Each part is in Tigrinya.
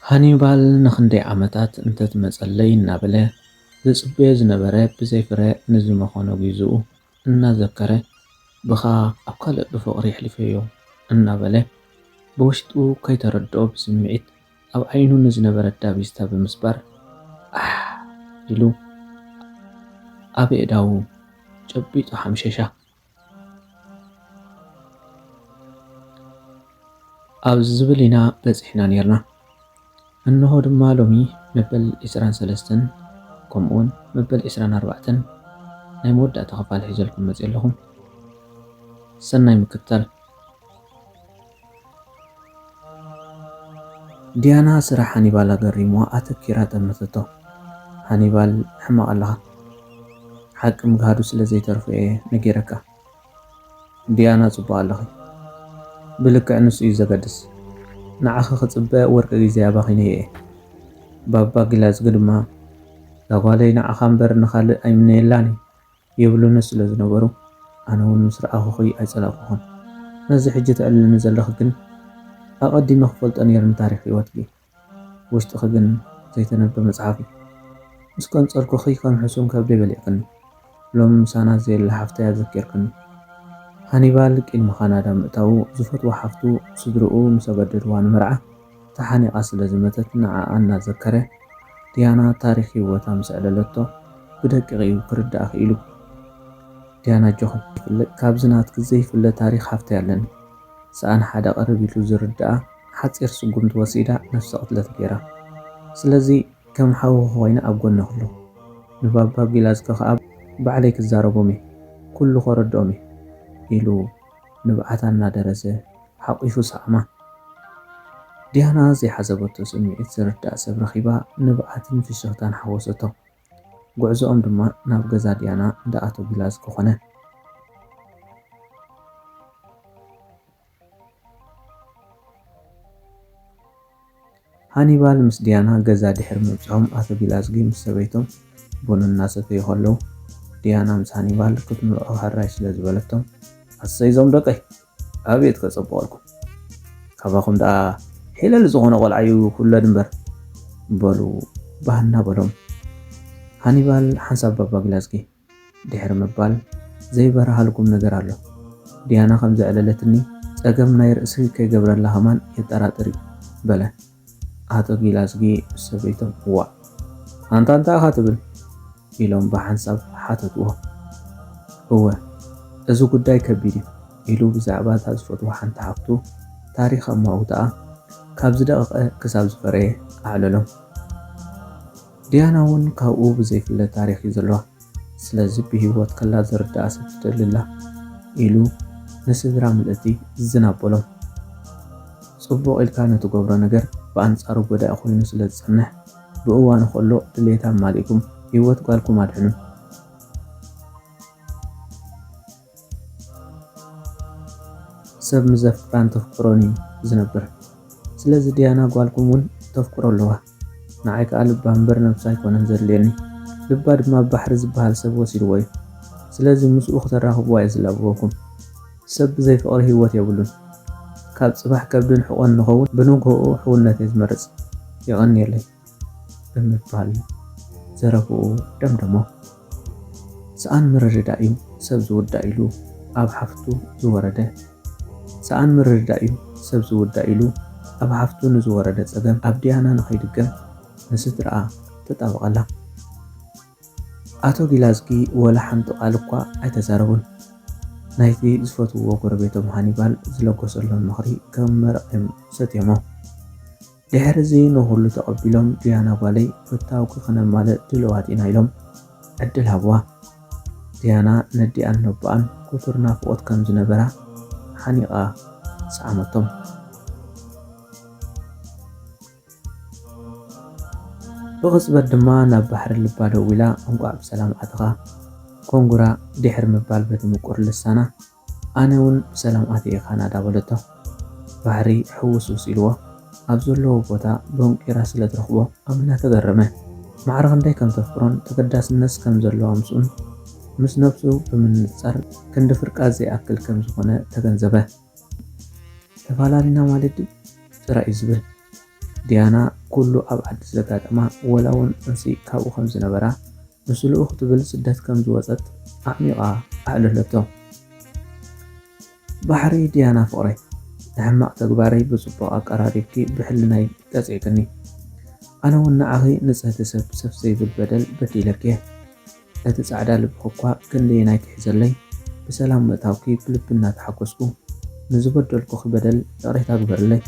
ሃኒባል ንክንደይ ዓመታት እንተትመጸለይ እናበለ ዝጽበዮ ዝነበረ ብዘይፍረ ንዝመኾነ ግዚኡ እናዘከረ ብኻ ኣብ ካልእ ብፍቕሪ የሕልፈዮ እናበለ ብውሽጡ ከይተረድኦ ብስምዒት ኣብ ዓይኑ ንዝነበረ ዳቢስታ ብምስባር ኢሉ ኣብ ኣእዳዉ ጨቢጡ ሓምሸሻ ኣብዚ ዝብል ኢና በፂሕና ነርና። እንሆ ድማ ሎሚ መበል 23 ከምኡውን መበል 24 ናይ መወዳእታ ክፋል ሒዘልኩም መፅእ ኣለኹም። ሰናይ ምክትታል። ዲያና ስራሕ ሃኒባል ኣገሪሞ ኣተኪራ ጠመተቶ። ሃኒባል ሕማቕ ኣለኻ ሓቂ ምግሃዱ ስለ ዘይተርፍየ ነጊረካ። ዲያና ጽቡቕ ኣለኺ ብልክዕ ንሱ እዩ ዘገድስ። ንዓኺ ክጽበ ወርቂ ግዜ ኣባኺነ እየ። ባባ ግላዝጊ ድማ ዛጓለይ ንዓኻ እምበር ንኻልእ ኣይምነየላኒ ይብሉኒ ስለ ዝነበሩ ኣነ እውን ምስ ረኣኹኺ ኣይጸላቕኹን። ነዚ ሕጂ ትዕልልኒ ዘለኺ ግን ኣቐዲመ ክፈልጦ ነይርኒ ታሪክ ህይወትኪ ውሽጢኺ ግን ዘይተነበ መጽሓፍ እዩ። ምስ ቀንጸልኩኺ ከም ሕሱም ከብደይ በሊዕክኒ። ሎሚ ምሳና ዘየላ ሓፍተይ ኣዘኪርክኒ። ሃኒባል ቂድሚ ካናዳ ምእታዉ ዝፈትዎ ሓፍቱ ስድርኡ ምስ ኣገደድዋ ንመርዓ ተሓኒቓ ስለ ዝመተት ንዓኣ እናዘከረ ዲያና ታሪክ ህይወታ ምስ ዕለለቶ ብደቂቕ እዩ ክርዳእ ክኢሉ። ዲያና ጆኹም ይፍለጥ ካብዚ ናትክ ዘይፍለጥ ታሪክ ሓፍተይ ኣለኒ። ሰኣን ሓደ ቀረብ ኢሉ ዝርዳኣ ሓፂር ስጉምቲ ወሲዳ ነፍሲ ቅትለት ገይራ። ስለዚ ከም ሓዊ ኮይነ ኣብ ጎነ ክህሉ ንባባ ጊላዝከ ከዓ ባዕለይ ክዛረቦም እየ ኩሉ ከረድኦም እየ ኢሉ ንብዓታ እናደረሰ ሓቂፉ ሰዕማ። ዲያና ዘይሓሰበቶ ስምዒት ዝርዳእ ሰብ ረኺባ ንብዓትን ፍሽኽታን ሓወሰቶ። ጉዕዞኦም ድማ ናብ ገዛ ዲያና እንዳ ኣቶ ጊላዝከ ኮነ። ሃኒባል ምስ ዲያና ገዛ ድሕሪ ምብፅሖም ኣቶ ጊላዝጊ ምስ ሰበይቶም ቡን እናሰተዩ ከለዉ ዲያና ምስ ሃኒባል ክትምርዖ ሃራይ ስለ ዝበለቶም ኣሰይዞም ደቀይ ኣብየት ከጸብቐልኩም ካባኹም ደኣ ሒለል ዝኾነ ቆልዓ እዩ ኩለድ እምበር በሉ ባህና በሎም። ሃኒባል ሓንሳብ ባባ ጊላዝጊ ድሕሪ ምባል ዘይበረሃልኩም ነገር ኣሎ። ዲያና ከም ዘዕለለትኒ ፀገም ናይ ርእሲ ከይገብረላ ኸማን የጠራጥር እዩ በለ። ኣቶ ጊላዝጊ ምስ ሰበይቶም ዋ ኣንታ እንታይ ኢኻ ትብል ኢሎም ብሓንሳብ ሓተትዎ። እወ እዚ ጉዳይ ከቢድ እዩ ኢሉ ብዛዕባ እታ ዝፈትዎ ሓንቲ ሓፍቱ ታሪክ ኣማውትኣ ካብ ዝደቐቐ ክሳብ ዝፈረየ ኣዕለሎም። ዲያና እውን ካብኡ ብዘይፍለጥ ታሪክ እዩ ዘለዋ። ስለዚ ብሂወት ከላ ዝርዳኣ ሰብ ትደልላ ኢሉ ንስድራ ምልእቲ ዝናበሎም። ጽቡቕ ኢልካ ነትገብሮ ነገር ብኣንጻሩ ጎዳኢ ኮይኑ ስለ ዝጸንሕ ብእዋኑ ከሎ ድሌታ ማሊእኩም ህይወት ጓልኩም ኣድሕኑ። ሰብ ምዘፍቅራን ተፍቅሮን እዩ ዝነብር። ስለዚ ዲያና ጓልኩም እውን ተፍቅሮ ኣለዋ። ንዓይ ከዓ ልባ እምበር ነብሳ ኣይኮነን ዘድልየኒ። ልባ ድማ ባሕሪ ዝበሃል ሰብ ወሲድዎ እዩ። ስለዚ ምስኡ ክተራኽብዋ እየ ዝላብበኩም። ሰብ ብዘይ ፍቕሪ ህይወት የብሉን። ካብ ጽባሕ ከብድን ሕቖን ንኸውን ብንግህኡ ሕውነት እየ ዝመርጽ ይቐኒየለይ ብምባል ዘረብኡ ደምደሞ። ሰኣን ምርድዳእ እዩ ሰብ ዝውዳእ ኢሉ ኣብ ሓፍቱ ዝወረደ ሰኣን ምርድዳእ እዩ ሰብ ዝውዳእ ኢሉ ኣብ ሓፍቱ ንዝወረደ ፀገም ኣብ ዲያና ንኸይድገም ንስድራኣ ተጣበቐላ። ኣቶ ጊላዝጊ ወላ ሓንቲ ቃል እኳ ኣይተዛረቡን። ናይቲ ዝፈትውዎ ጎረቤቶም ሃኒባል ዝለገሰሎም ምኽሪ ከም መርቕዮም ሰትየሞ። ድሕሪዚ ንኹሉ ተቐቢሎም ዲያና ጓለይ ፍታውኪ ክነማልእ ድልዋት ኢና ኢሎም ዕድል ሃብዋ። ዲያና ነዲኣን ነቦኣን ኩቱር ናፍቖት ከም ዝነበራ ሓኒቓ ሰዓመቶም። ብቕፅበት ድማ ናብ ባሕሪ ልባ ደው ኢላ እንቋዕ ብሰላም ኣትኻ ኮንጉራ ድሕሪ ምባል በቲ ምቁር ልሳና ኣነ እውን ብሰላም ኣትየ ካናዳ በለቶ። ባሕሪ ሕውስውስ ኢልዎ ኣብ ዘለዎ ቦታ በንቂራ ስለ ትረኽቦ ኣምና ተገረመ። ማዕረ ክንደይ ከም ተፍቅሮን ተገዳስነት ከም ዘለዎ ምስኡን ምስ ነፍሱ ብምንጻር ክንዲ ፍርቃት ዘይኣክል ከም ዝኾነ ተገንዘበ። ተፋላሊና ማለት ጥራይ ዝብል ዲያና ኩሉ ኣብ ዓዲ ዘጋጠማ ወላ እውን እንሲ ካብኡ ከም ዝነበራ ምስልኡ ክትብል ስደት ከም ዝወፀት ኣዕሚቓ ኣዕለለቶ። ባሕሪ ዲያና ፍቕረይ ንሕማቕ ተግባረይ ብፅቡቕ ኣቀራሪብኪ ብሕልናይ ቀፂዕክኒ ኣነ እውን ንዓኺ ንፅህቲ ሰብ ዘይብል በደል በዲለክ እየ። እቲ ፃዕዳ ልብኺ እኳ ክንደየናይ ክሕዘለይ ብሰላም ምእታውኪ ብልቢ እናተሓጐስኩ ንዝበደልኩኺ በደል ይቕሬታ ግበረለይ።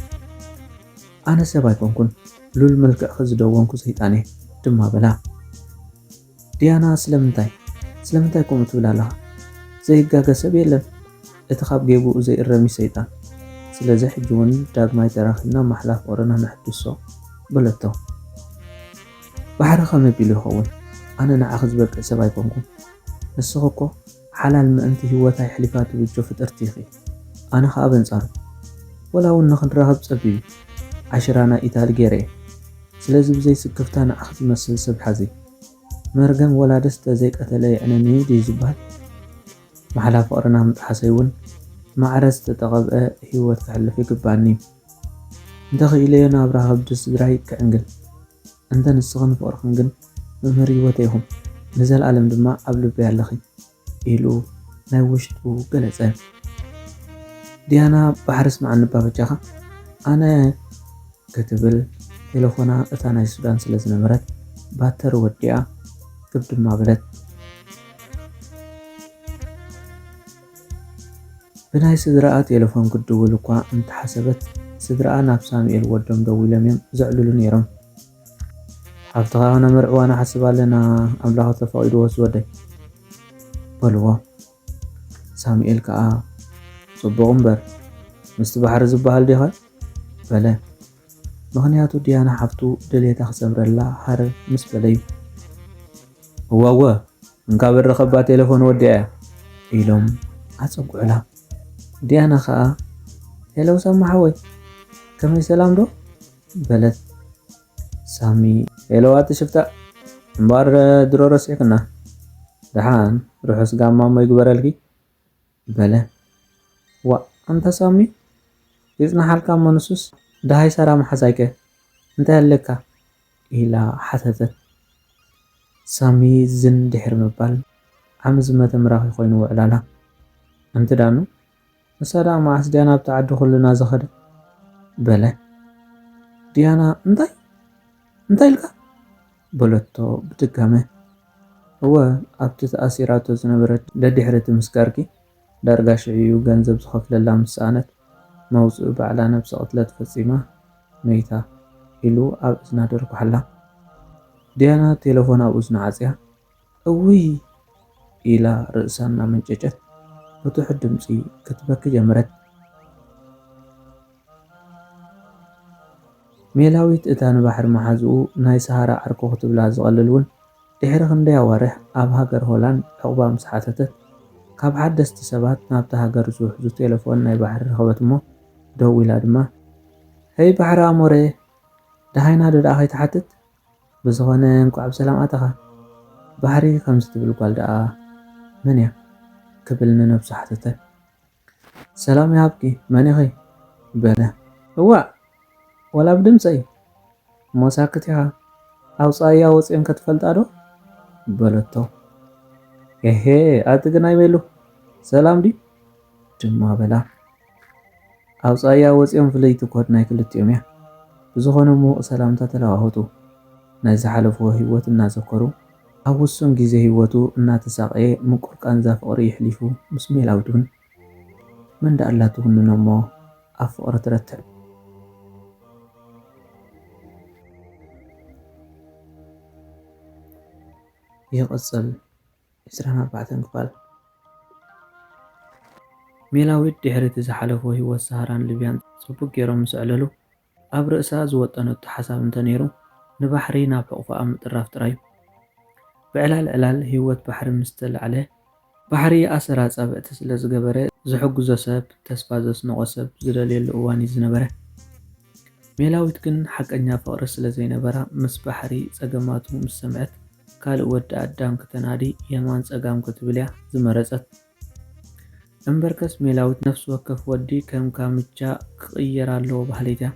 ኣነ ሰብ ኣይኮንኩን ሉል መልክዕኺ ዝደወንኩ ሰይጣን እየ ድማ በላ። ዲያና ስለምንታይ ከምኡ ትብል ኣለኻ? ዘይጋገ ሰብ የለን እቲ ካብ ጌቡኡ ዘይእረሚ ሰይጣን። ስለዚ ሕጂ እውን ዳግማይ ተራኺብና ማሕላፍ ፍቕርና ንሕድሶ በለቶ። ባሕሪ ከመይ ኣቢሉ ይኸውን? ኣነ ንዓኺ ዝበቅዕ ሰብ ኣይኮንኩን። ንስኺ እኮ ሓላል ምእንቲ ህይወታይ ሕሊፋ ትብጆ ፍጥርቲ ኢኺ። ኣነ ከዓ በንጻሩ ወላ እውን ንኽንራኸብ ፀቢብ ዓሽራና ኢታሊ ገይረ እየ። ስለዚ ብዘይ ስክፍታ ንዓኺ ዝመስል ሰብ ሓዚ መርገም ወላ ደስተ ዘይቀተለ የዕነኒ ድዩ ዝበሃል? ማሕላፍ ፍቕርና ምጥሓሰይ እውን ማዕረ ዝተጠቐብአ ህይወት ክሕልፍ ይግባአኒ። እንተኽኢለዮ ናብራ ከብዲ ስድራይ ክዕንግል እንተ ንስኽን ፍቕርኽን ግን መምህር ህይወተይ ኢኹም ንዘለኣለም ድማ ኣብ ልበይ ኣለኺ ኢሉ ናይ ውሽጡ ገለጸ። ዲያና ባሕሪ ስማዕ ንባበጃኻ ኣነ ክትብል ቴሌፎና እታ ናይ ሱዳን ስለ ዝነበረት ባተሪ ወዲኣ ግብ ድማ በለት። ብናይ ስድራኣ ቴሌፎን ክድውል እኳ እንተሓሰበት ስድራኣ ናብ ሳሙኤል ወዶም ደው ኢሎም እዮም ዘዕልሉ ነይሮም። ሓፍትኻ ሆነ መርዕዋና ሓስብ ኣለና ኣምላኽ ተፈቒዱ ወስወደይ በልዎ። ሳሙኤል ከዓ ጽቡቕ እምበር ምስቲ ባሕሪ ዝበሃል ዲኸ በለ። ምክንያቱ ዲያና ሓፍቱ ድሌታ ክሰምረላ ሃረር ምስ በለዩ እዋወ እንካ በረኸባ ቴሌፎን ወዲያ ኢሎም ኣፀጉዕላ። ዲያና ከዓ ሄለው ሰማሓወይ ከመይ ሰላም ዶ በለት። ሳሚ ሄለው ኣትሽፍታ እምበር ድሮ ረሲዕክና ድሓን ርሑስ ጋማሞ ይግበረልኪ በለ። ዋ አንተ ሳሚ ይጽናሓልካ መንሱስ ድሃይ ሰራ መሓሳይከ እንታይ ኣለካ ኢላ ሓተተት። ሳሚ ዝን ድሕር ምባል ዓም ዝመተ ምራኺ ኮይኑ ውዕላላ። እንቲ ዳኑ ንሳዳ ማዓስ ዲያና ብተዓዲ ኩልና ዘኸደ በለ። ዲያና እንታይ ኢልካ በለቶ ብድጋመ። እወ ኣብቲ ተኣሲራቶ ዝነበረት ደድሕርቲ ምስጋርኪ ዳርጋ ሽዕዩ ገንዘብ ዝኸፍለላ ምስኣነት መውፅኡ ባዕላ ነብሲ ቅትለት ፈፂማ መይታ ኢሉ ኣብ እዝና ደርኩሓላ። ዲያና ቴሌፎን ኣብ እዝና ዓፅያ እውይ ኢላ ርእሳ እናመንጨጨት ብትሑት ድምፂ ክትበኪ ጀመረት። ሜላዊት እታ ንባሕሪ መሓዝኡ ናይ ሰሃራ ዓርኮ ክትብላ ዝቐልል እውን ድሕሪ ክንደይ ኣዋርሕ ኣብ ሃገር ሆላንድ ዕቑባ ምስ ሓተተት ካብ ሓደስቲ ሰባት ናብቲ ሃገር ዝውሕዙ ቴሌፎን ናይ ባሕሪ ረኸበት እሞ ደው ኢላ ድማ ሄይ ባሕሪ ኣሞረ ድሃይና ደኣ ከይትሓትት ብዝኾነ እንኳዕ ብሰላም ኣተኻ ባሕሪ ከምዚ ትብል ጓል ደኣ መን እያ ክብል ንነብሱ ሓተተ። ሰላም ይሃብኪ መን ኢኺ በለ። እዋዕ ወላ ብድምፀይ ሞሳክት ኢኻ ኣውፃእያ ወፂአን ከትፈልጣ ዶ በለቶ። ኤሄ ኣቲ ግን ኣይበሉ ሰላም ዲ ድማ በላ። ኣውፃእያ ወፂኦም ፍለይቲ ኮድ ናይ ክልቲኦም እያ። ብዝኾነ ምዉቕ ሰላምታ ተለዋወጡ። ናይ ዝሓለፍዎ ህይወት እናዘከሩ ኣብ ውሱን ግዜ ህይወቱ እናተሳቀየ ምቁር ቃንዛ ፍቕሪ ይሕሊፉ ምስ ሜላዊት እውን መንዳ ኣላቱ ሁንኖ እሞ ኣብ ፍቕሪ ትረትዕ። ይቕፅል 24 ክፋል። ሜላዊት ድሕሪ እቲ ዝሓለፈ ህይወት ሰሃራን ልብያን ጽቡቕ ገይሮም ምስ ዕለሉ ኣብ ርእሳ ዝወጠነቱ ሓሳብ እንተነይሩ ንባሕሪ ናብ ሕቑፋኣ ምጥራፍ ጥራዩ። ብዕላል ዕላል ህይወት ባሕሪ ምስ ተላዕለ ባሕሪ ኣሰራ ፃብዕቲ ስለ ዝገበረ ዝሕግዞ ሰብ ተስፋ ዘስንቆ ሰብ ዝደልየሉ እዋን እዩ ዝነበረ። ሜላዊት ግን ሓቀኛ ፍቕሪ ስለ ዘይነበራ ምስ ባሕሪ ፀገማቱ ምስ ሰምዐት ካልእ ወዲ ኣዳም ከተናዲ የማን ፀጋም ክትብል እያ ዝመረፀት። እምበርከስ ሜላዊት ነፍሲ ወከፍ ወዲ ከም ካምቻ ክቕየር ኣለዎ ባህሊት እያ።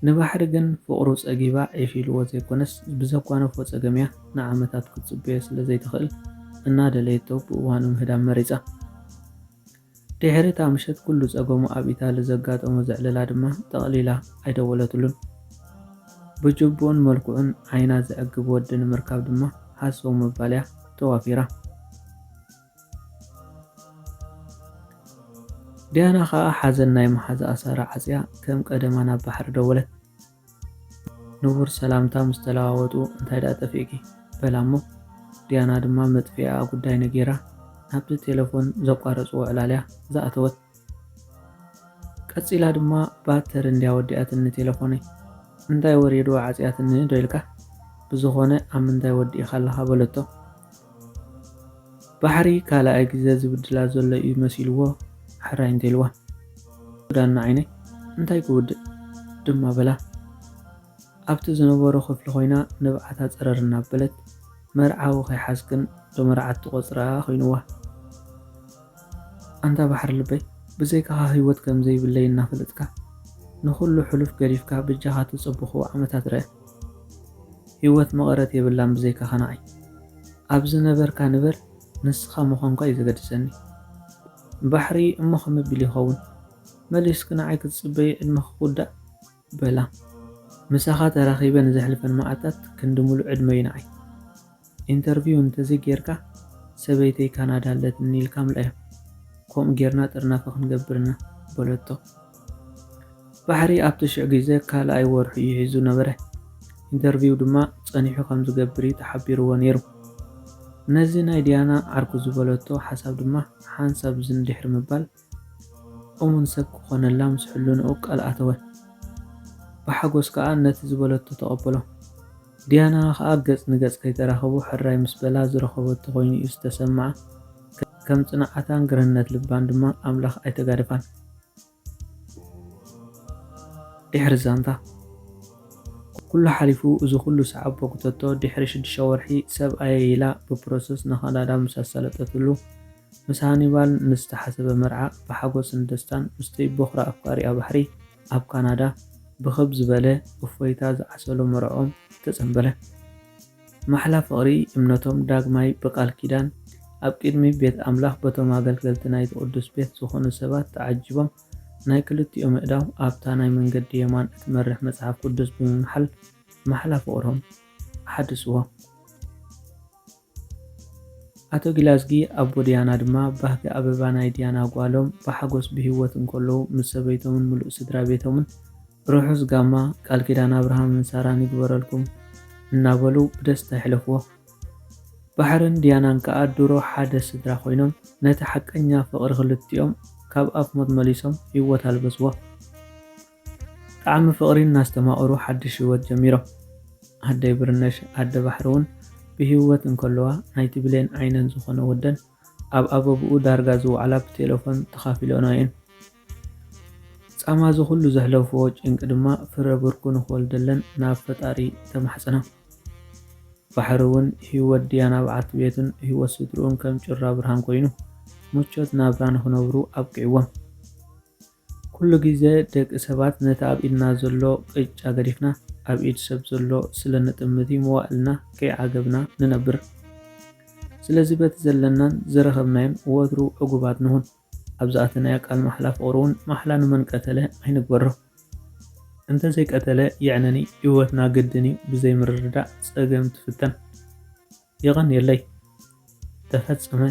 ንባሕሪ ግን ፍቕሩ ፀጊባ ዒፊልዎ ዘይኮነስ ብዘጓነፎ ፀገምያ ንዓመታት ክትፅበዮ ስለ ዘይትኽእል እናደለየቶ ብእዋኑ ምህዳም መሪፃ። ድሕሪ እታ ምሸት ኩሉ ፀገሙ ኣብ ኢታሊ ዘጋጠሞ ዘዕለላ ድማ ጠቕሊላ ኣይደወለትሉን። ብጅቡኡን መልክዑን ዓይና ዘዕግብ ወዲ ንምርካብ ድማ ሓሶ መባልያ ተዋፊራ። ዲያና ከዓ ሓዘን ናይ መሓዛ ኣሳራ ዓፅያ ከም ቀደማ ናብ ባሕሪ ደወለት። ንቡር ሰላምታ ምስ ተለዋወጡ እንታይ ዳ ጠፊእኪ በላ እሞ ዲያና ድማ መጥፊኣ ጉዳይ ነጌራ ናብቲ ቴሌፎን ዘቋረፅዎ ዕላልያ ዝኣተወት። ቀፂላ ድማ ባተር እንድያ ወዲኣትኒ ቴሌፎነይ እንታይ ወሪዱ ዓፅያትኒ ዶ ኢልካ ብዝኾነ ኣብ ምንታይ ወዲእኻ ኣለኻ በለቶ። ባሕሪ ካልኣይ ግዜ ዝብድላ ዘሎ እዩ መሲልዎ ሕራይ እንተይልዋ ዳና ዓይነይ እንታይ ክውድእ ድማ በላ። ኣብቲ ዝነበሮ ክፍሊ ኮይና ንብዓታ ፀረር እናበለት መርዓዊ ከይሓዝክን ብመርዓት ትቆፅራ ኮይኑዋ። ኣንታ ባሕሪ ልበይ ብዘይካኻ ህይወት ከም ዘይብለይ እናፈለጥካ ንኩሉ ሕሉፍ ገዲፍካ ብጃኻ ትፅብኹ ዓመታት ረአ። ህይወት መቐረት የብላን ብዘይካኻ ንዓይ። ኣብዚ ነበርካ ንበር ንስኻ ምዃንኳ እዩ ዘገድሰኒ። ባሕሪ እሞ ከምቢል ይኸውን መሊስክ ንዓይ ክትፅበይ ዕድመ ክውዳእ በላ። ምሳኻ ተራኺበ ንዘሕልፈን መዓልታት ክንዲ ሙሉእ ዕድመ እዩ ንዓይ። ኢንተርቪው እንተዘይ ጌርካ ሰበይተይ ካናዳ ኣለትኒ ኢልካ ምልአዮ ከምኡ ጌርና ጥርናፈ ክንገብርና በለቶ። ባሕሪ ኣብቲ ሽዕ ግዜ ካልኣይ ወርሑ እዩ ሒዙ ነበረ። ኢንተርቪው ድማ ፀኒሑ ከም ዝገብር እዩ ተሓቢርዎ ነይሩ። ነዚ ናይ ዲያና ዓርኩ ዝበለቶ ሓሳብ ድማ ሓንሳብ ዝንድሕር ምባል እሙን ሰብ ክኾነላ ምስ ሕልንኡ ቃል ኣተወ። ብሓጎስ ከዓ ነቲ ዝበለቶ ተቐበሎ። ዲያና ከዓ ገፅ ንገፅ ከይተራኸቡ ሕራይ ምስ በላ ዝረኸበቶ ኮይኑ እዩ ዝተሰምዓ። ከም ፅንዓታን ግርህነት ልባን ድማ ኣምላኽ ኣይተጋደፋን። ድሕሪ ዛንታ ኩሉ ሓሊፉ እዚ ኩሉ ሰዓብ በጉተቶ ድሕሪ 6 ወርሒ ሰብኣየ ኢላ ብፕሮሰስ ንካናዳ ምስ ኣሳለጠትሉ ምስ ሃኒባል ንዝተሓሰበ መርዓ ብሓጎስን ደስታን ምስተይ በኹራ ኣፍቃሪኣ ባሕሪ ኣብ ካናዳ ብክብ ዝበለ እፎይታ ዝዓሰሎ መርዖም ተፀንበለ። ማሕላ ፍቕሪ እምነቶም ዳግማይ ብቃል ኪዳን ኣብ ቅድሚ ቤት ኣምላኽ በቶም ኣገልገልቲ ናይቲ ቅዱስ ቤት ዝኾኑ ሰባት ተዓጂቦም ናይ ክልቲኦም ምእዳው ኣብታ ናይ መንገዲ የማን እትመርሕ መጽሓፍ ቅዱስ ብምምሓል ማሕላ ፍቕሮም ሓድስዎ። ኣቶ ጊላዝጊ ኣቦ ዲያና ድማ ባህጊ ኣበባ ናይ ዲያና ጓሎም ብሓጎስ ብሂወት እንከለዉ ምስ ሰበይቶምን ሙሉእ ስድራ ቤቶምን ርሑስ ጋማ ቃል ኪዳን ኣብርሃምን ሳራን ይግበረልኩም እናበሉ ብደስታ ይሕለፍዎ። ባሕርን ዲያናን ከዓ ድሮ ሓደ ስድራ ኮይኖም ነቲ ሓቀኛ ፍቕሪ ክልቲኦም ካብ ኣፍ ሞት መሊሶም ህይወት ኣልበስዎ። ጣዕሚ ፍቕሪ እናስተማቕሩ ሓድሽ ህይወት ጀሚሮም። ኣደይ ብርነሽ ኣደ ባሕሪ እውን ብህይወት እንከለዋ ናይቲ ብሌን ዓይነን ዝኾነ ወደን ኣብ ኣበብኡ ዳርጋ ዝውዕላ ብቴሌፎን ተኻፊሎና እየን። ፃማ ዝኩሉ ዘሕለፍዎ ጭንቂ ድማ ፍረ ብርኩ ንክወልደለን ናብ ፈጣሪ ተማሕፀና። ባሕሪ እውን ህይወት ዲያና በዓልቲ ቤቱን ህይወት ስድርኡን ከም ጭራ ብርሃን ኮይኑ ምቾት ናብራ ንክነብሩ ኣብቂዕዎም። ኩሉ ግዜ ደቂ ሰባት ነቲ ኣብ ኢድና ዘሎ ቅጫ ገዲፍና ኣብ ኢድ ሰብ ዘሎ ስለ ንጥምቲ መዋእልና ከይዓገብና ንነብር። ስለዚ በቲ ዘለናን ዝረኸብናዮን ወትሩ ዕጉባት ንሁን። ኣብዝኣተናዮ ቃል ማሕላ ፍቕሪ እውን ማሕላ ንመን ቀተለ ኣይንግበሮ። እንተዘይቀተለ ይዕነኒ ህይወትና ግድን እዩ ብዘይምርድዳእ ፀገም ትፍተን። ይቐን የለይ ተፈፀመ።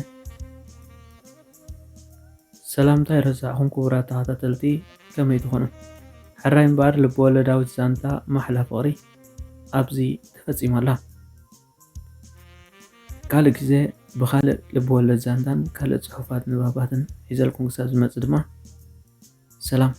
ሰላምታ ይረሳዕኹም ክቡራት ተኸታተልቲ ከመይ ትኾኑ? ሕራይ እምበር ልበወለዳዊት ዛንታ ማሕላ ፍቕሪ ኣብዚ ተፈፂማላ። ካልእ ግዜ ብካልእ ልበወለድ ዛንታን ካልእ ፅሑፋት ንባባትን ሒዘልኩም ክሳብ ዝመፅእ ድማ ሰላም።